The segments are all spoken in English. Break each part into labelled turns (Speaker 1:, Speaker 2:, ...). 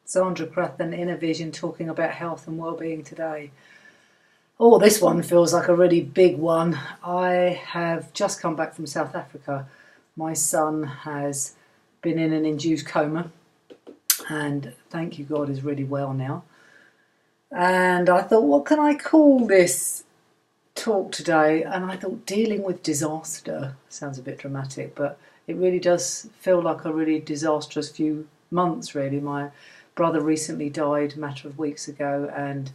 Speaker 1: Sandra Crathern, Inner Vision, talking about health and well-being today. Oh, this one feels like a really big one. I have just come back from South Africa. My son has been in an induced coma and thank you God is really well now. And I thought, what can I call this talk today? And I thought dealing with disaster sounds a bit dramatic, but it really does feel like a really disastrous few months really. My brother recently died a matter of weeks ago, and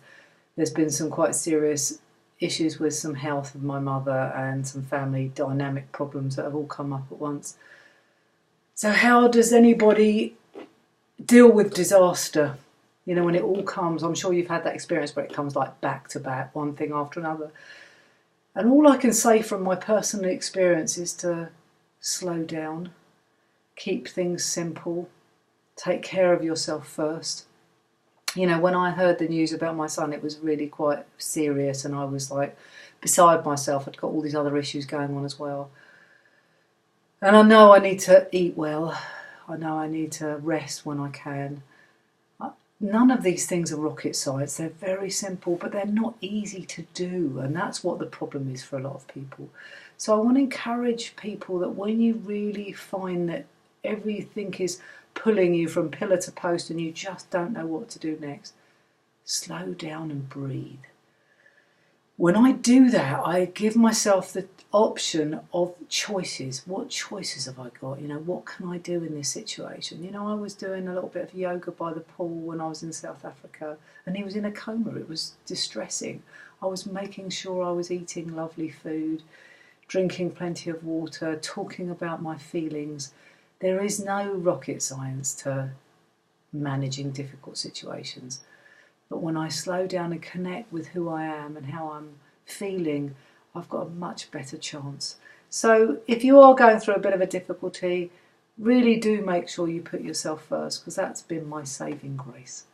Speaker 1: there's been some quite serious issues with some health of my mother and some family dynamic problems that have all come up at once. So how does anybody deal with disaster? You know, when it all comes, I'm sure you've had that experience where it comes like back to back, one thing after another. And all I can say from my personal experience is to slow down, keep things simple, take care of yourself first. You know, when I heard the news about my son, it was really quite serious and I was like beside myself. I'd got all these other issues going on as well. And I know I need to eat well. I know I need to rest when I can. None of these things are rocket science. They're very simple, but they're not easy to do. And that's what the problem is for a lot of people. So I want to encourage people that when you really find that everything is pulling you from pillar to post and you just don't know what to do next, slow down and breathe. When I do that, I give myself the option of choices. What choices have I got? You know, what can I do in this situation? You know, I was doing a little bit of yoga by the pool when I was in South Africa and he was in a coma. It was distressing. I was making sure I was eating lovely food, drinking plenty of water, talking about my feelings. There is no rocket science to managing difficult situations. But when I slow down and connect with who I am and how I'm feeling, I've got a much better chance. So if you are going through a bit of a difficulty, really do make sure you put yourself first, because that's been my saving grace.